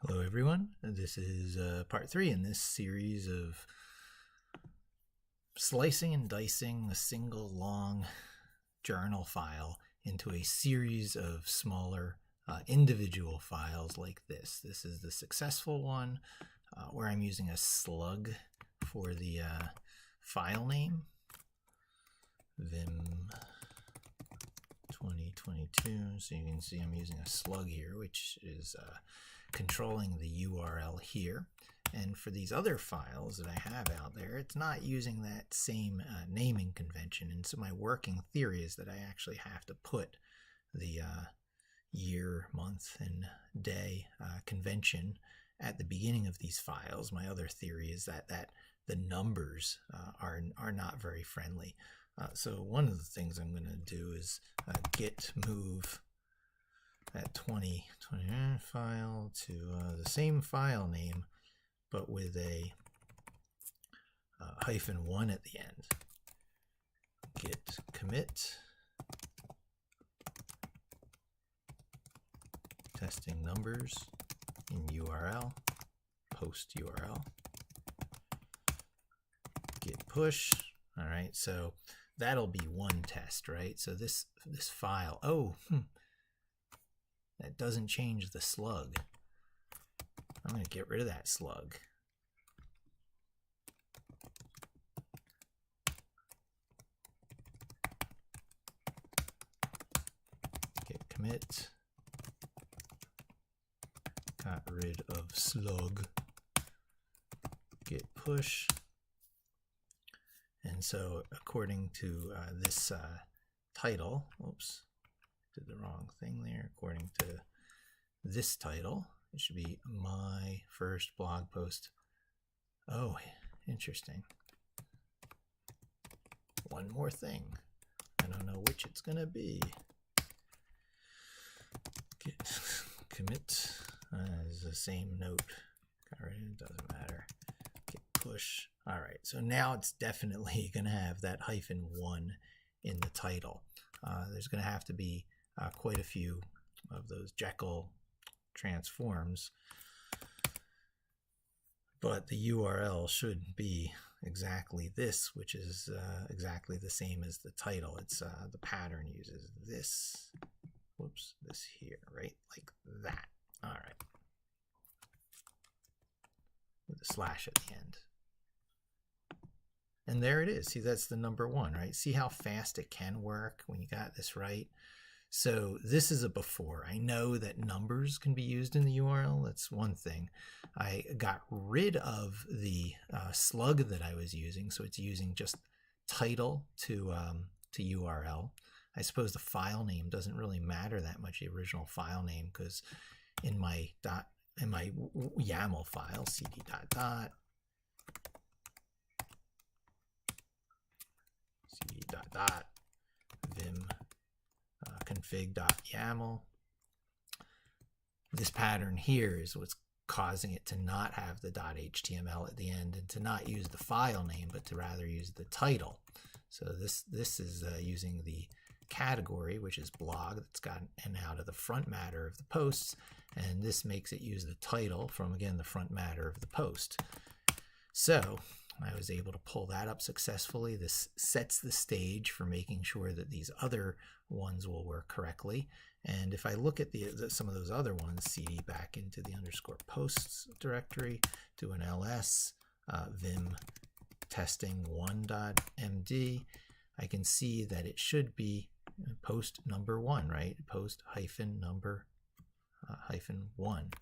Hello everyone, this is part 3 in this series of slicing and dicing a single long journal file into a series of smaller individual files like this. This is the successful one where I'm using a slug for the file name, Vim 2022, so you can see I'm using a slug here, which is controlling the URL here. And for these other files that I have out there, it's not using that same naming convention. And so my working theory is that I actually have to put the year, month, and day convention at the beginning of these files. My other theory is that the numbers are not very friendly. So one of the things I'm going to do is git move that 2029 file to the same file name, but with a -1 at the end. Git commit testing numbers in URL, post URL, git push. All right, so that'll be one test, right? So this file, that doesn't change the slug. I'm going to get rid of that slug. Git commit. Got rid of slug. Git push. And so according to this title, oops, did the wrong thing there. According to this title, it should be my first blog post. Oh, interesting. One more thing. I don't know which it's going to be. Git commit is the same note. It doesn't matter. Git push. All right, so now it's definitely going to have that -1 in the title. There's going to have to be quite a few of those Jekyll transforms, but the URL should be exactly this, which is exactly the same as the title. It's the pattern uses this, whoops, this here, right, like that. All right, with a slash at the end. And there it is. See, that's the #1, right? See how fast it can work when you got this right? So this is a before. I know that numbers can be used in the URL. That's one thing. I got rid of the slug that I was using, so it's using just title to URL. I suppose the file name doesn't really matter that much, the original file name, because in my YAML file, cd ... vim config.yaml. This pattern here is what's causing it to not have the .html at the end and to not use the file name, but to rather use the title. So this is using the category, which is blog, that's gotten out of the front matter of the posts, and this makes it use the title from, again, the front matter of the post. So I was able to pull that up successfully. This sets the stage for making sure that these other ones will work correctly. And if I look at some of those other ones, cd back into the _posts directory, do an ls, vim testing 1.md, I can see that it should be post #1, right? Post -number -1.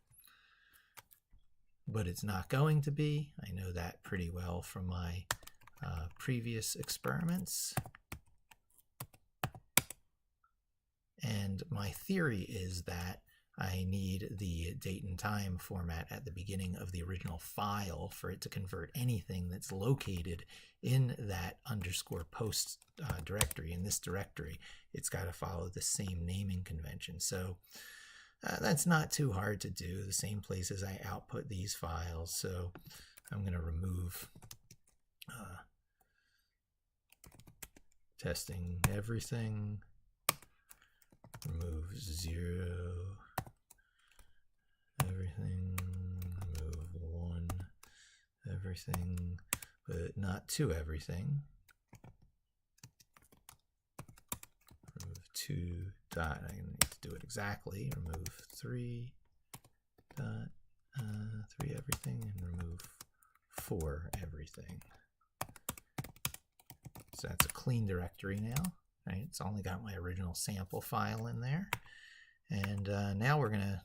But it's not going to be. I know that pretty well from my previous experiments. And my theory is that I need the date and time format at the beginning of the original file for it to convert anything that's located in that _posts directory. In this directory, it's got to follow the same naming convention. So that's not too hard to do, the same places I output these files. So I'm going to remove testing everything, remove 0, everything, everything, but not to everything. Remove 2 dot, I need to do it exactly. Remove 3 dot 3 everything, and remove 4 everything. So that's a clean directory now, right? It's only got my original sample file in there. And now we're gonna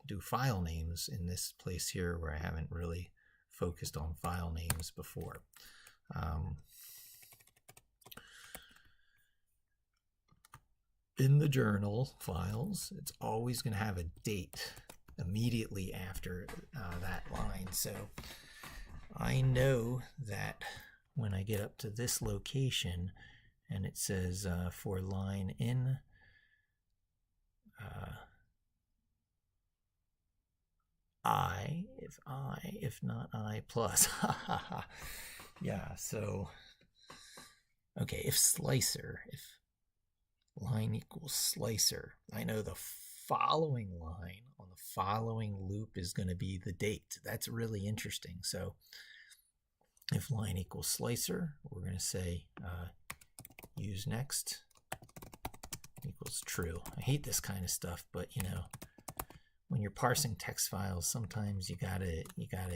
do file names in this place here where I haven't really focused on file names before. In the journal files, it's always going to have a date immediately after that line. So I know that when I get up to this location and it says for line in if not I plus. Yeah, so, okay, if slicer, if line equals slicer, I know the following line on the following loop is going to be the date. That's really interesting. So if line equals slicer, we're going to say use next equals true. I hate this kind of stuff, but you know, when you're parsing text files, sometimes you gotta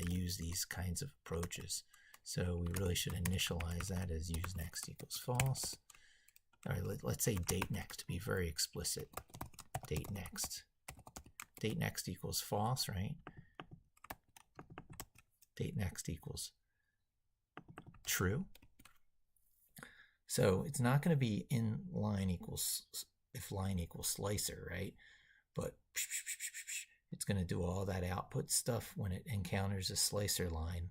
use these kinds of approaches. So we really should initialize that as use next equals false. All right, let's say date next to be very explicit. Date next. Date next equals false, right? Date next equals true. So it's not going to be in line equals, if line equals slicer, right? But it's going to do all that output stuff when it encounters a slicer line.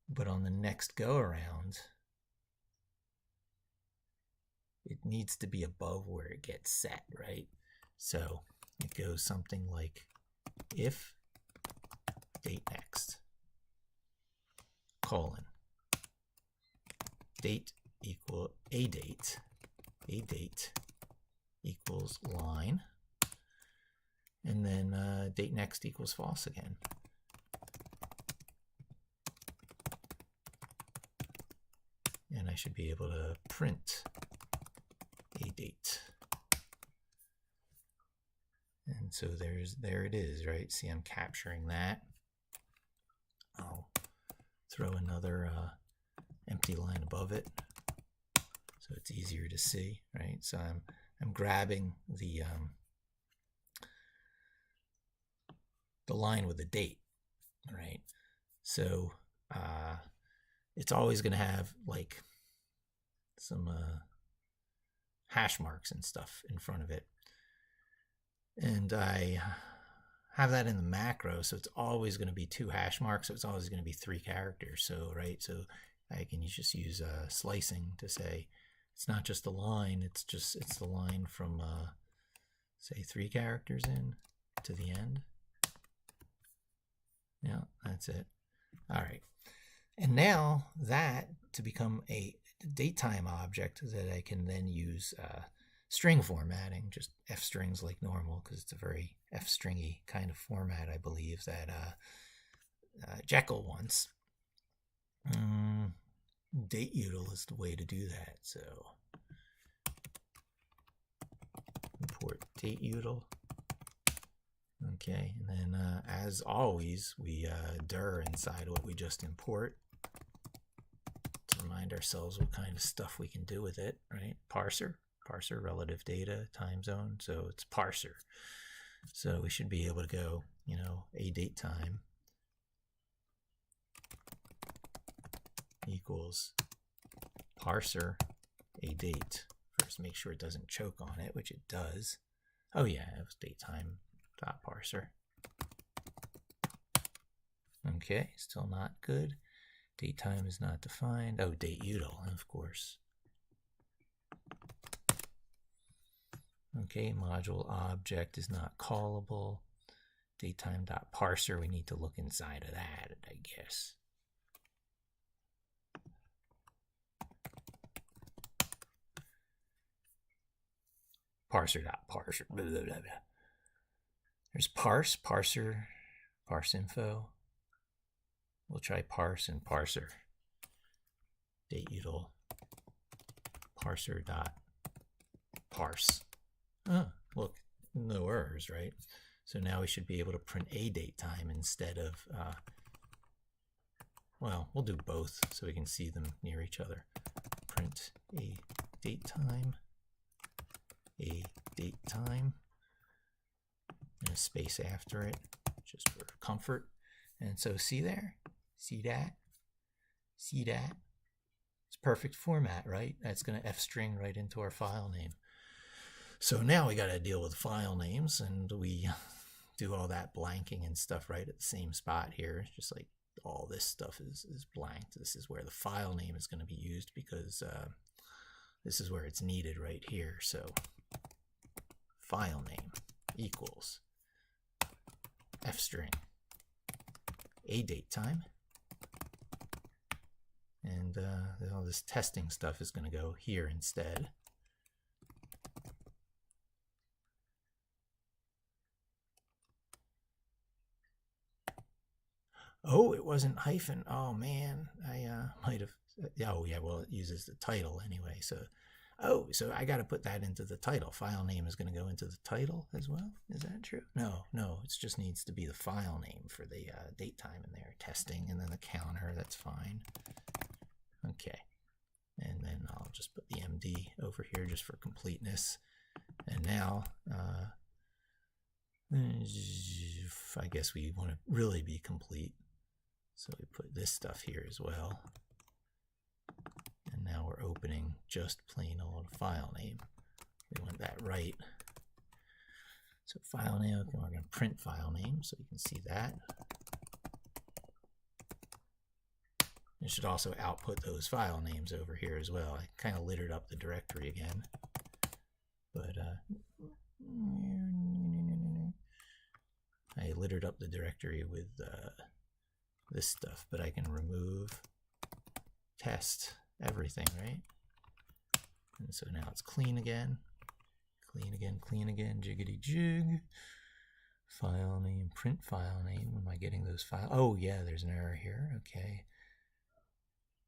But on the next go around, it needs to be above where it gets set, right? So it goes something like if date next, colon, date equal a date equals line, and then date next equals false again. And I should be able to print a date. And so there it is, right? See, I'm capturing that. I'll throw another empty line above it so it's easier to see, right? So I'm grabbing the line with the date, right? So it's always going to have like some hash marks and stuff in front of it. And I have that in the macro, so it's always going to be 2 hash marks, so it's always going to be 3 characters. So, right, so I can just use slicing to say it's not just the line, it's the line from, say, 3 characters in to the end. Yeah, that's it. All right. And now that to become a datetime object that I can then use string formatting, just F strings like normal, because it's a very F stringy kind of format, I believe, that Jekyll wants. Date util is the way to do that. So import date util. Okay, and then as always, we dir inside what we just import to remind ourselves what kind of stuff we can do with it, right? Parser, relative data, time zone, so it's parser. So we should be able to go, you know, a date time equals parser a date. First, make sure it doesn't choke on it, which it does. Oh yeah, it was datetime dot parser. Okay, still not good. Datetime is not defined. Oh, date util, of course. Okay, module object is not callable. Datetime dot parser, we need to look inside of that, I guess. Parser dot parser. Blah, blah, blah, blah. There's parser, parse info. we'll try parse and parser. Dateutil parser dot parse. Look, no errors, right? So now we should be able to print a date time instead of, well, we'll do both so we can see them near each other. Print a date time, and a space after it, just for comfort. And so see there? See that? See that? It's perfect format, right? That's going to f-string right into our file name. So now we got to deal with file names, and we do all that blanking and stuff right at the same spot here. Just like all this stuff is blanked. This is where the file name is going to be used because this is where it's needed right here. So file name equals f-string a date time, and all this testing stuff is going to go here instead. Oh, it wasn't hyphen. Oh man, I might have. Oh yeah, well it uses the title anyway. So, so I got to put that into the title. File name is going to go into the title as well. Is that true? No, it just needs to be the file name for the date time in there. Testing, and then the counter. That's fine. Okay, and then I'll just put the MD over here just for completeness. And now, I guess we want to really be complete. So we put this stuff here as well. And now we're opening just plain old file name. We want that right. So file name, we're going to print file name so you can see that. It should also output those file names over here as well. I kind of littered up the directory again. But I littered up the directory with this stuff, but I can remove, test, everything, right? And so now it's clean again, jiggity jig. File name, print file name. Am I getting those files? Oh yeah, there's an error here. Okay.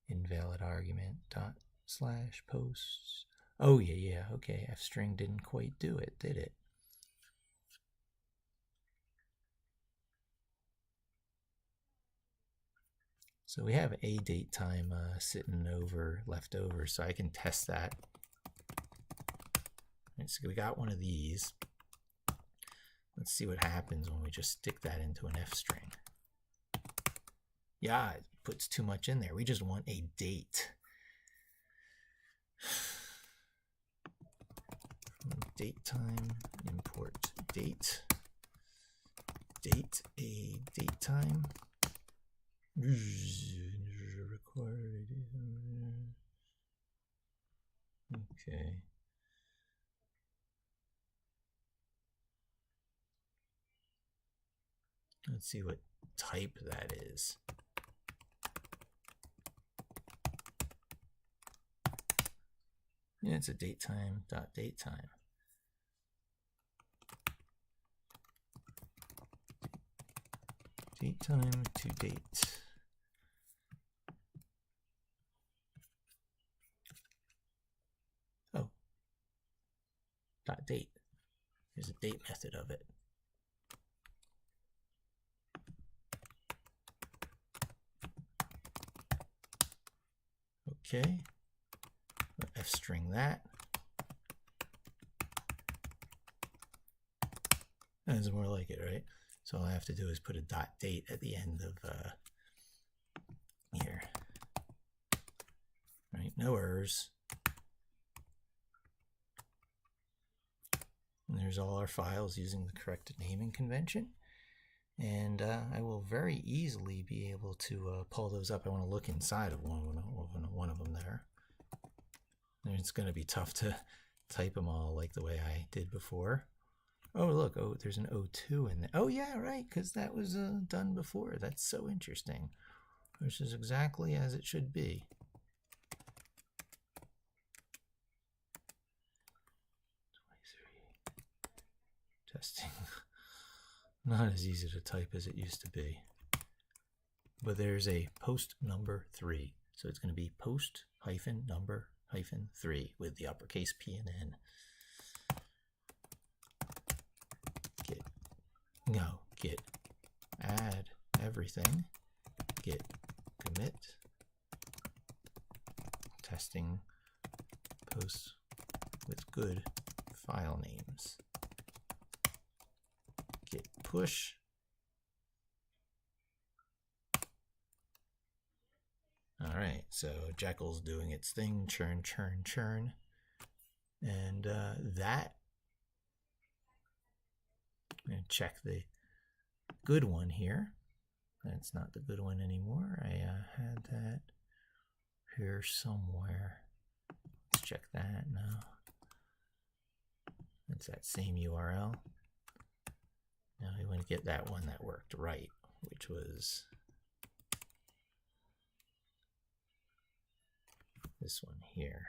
Invalid argument dot slash posts. Oh yeah, okay. F-string didn't quite do it, did it? So we have a date time sitting left over, so I can test that. Right, so we got one of these. Let's see what happens when we just stick that into an F string. Yeah, it puts too much in there. We just want a date. From date time, import date. Date, a date time. Okay. Let's see what type that is. Yeah, it's a datetime dot datetime. Datetime to date. Oh, dot date. There's a date method of it. Okay, f-string that. That's more like it, right? So all I have to do is put a dot date at the end of here. Right, no errors. And there's all our files using the correct naming convention. And I will very easily be able to pull those up. I want to look inside of one of them there. And it's going to be tough to type them all like the way I did before. Oh, look. Oh, there's an O2 in there. Oh, yeah, right, because that was done before. That's so interesting. This is exactly as it should be. Testing. Not as easy to type as it used to be. but there's a post number 3. So it's going to be post hyphen number hyphen 3 with the uppercase P and N. Git add everything, git commit, testing posts with good file names, git push, all right, so Jekyll's doing its thing, churn, churn, churn, and that, I'm going to check the good one here. That's not the good one anymore. I had that here somewhere. Let's check that now. It's that same URL. Now we want to get that one that worked right, which was this one here.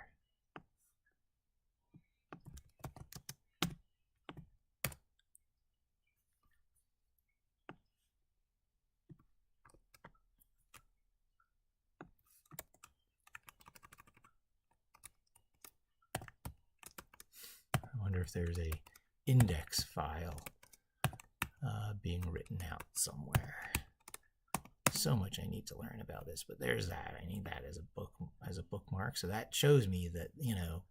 I wonder if there's a index file being written out somewhere. So much I need to learn about this, but there's that. I need that as a bookmark. So that shows me that, you know,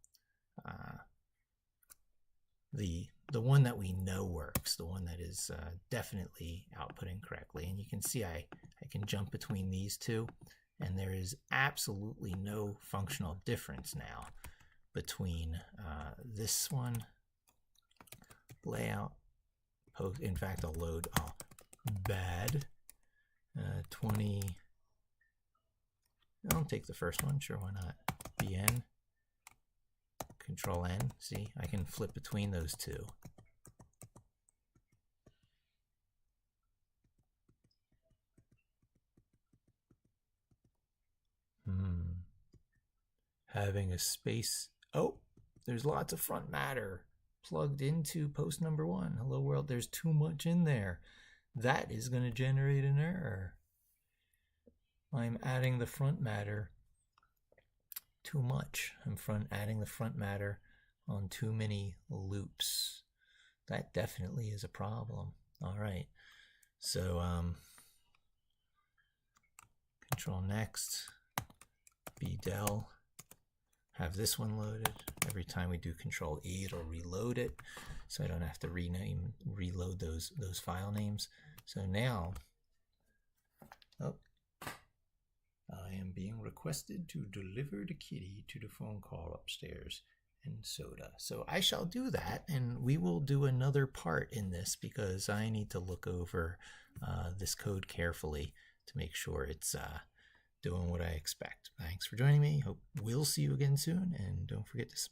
the one that we know works, the one that is definitely outputting correctly. And you can see I can jump between these two, and there is absolutely no functional difference now between this one, layout, post. In fact, I'll load bad 20. I'll take the first one, sure, why not? BN, Control N. See, I can flip between those two. Having a space. Oh, there's lots of front matter plugged into post number 1. Hello world, there's too much in there. That is going to generate an error. I'm adding the front matter too much. I'm adding the front matter on too many loops. That definitely is a problem. All right, so Control next, bdel, have this one loaded. Every time we do Control E, it'll reload it, so I don't have to reload those file names. So now, I am being requested to deliver the kitty to the phone call upstairs and soda. So I shall do that, and we will do another part in this because I need to look over this code carefully to make sure it's doing what I expect. Thanks for joining me. Hope we'll see you again soon, and don't forget to subscribe.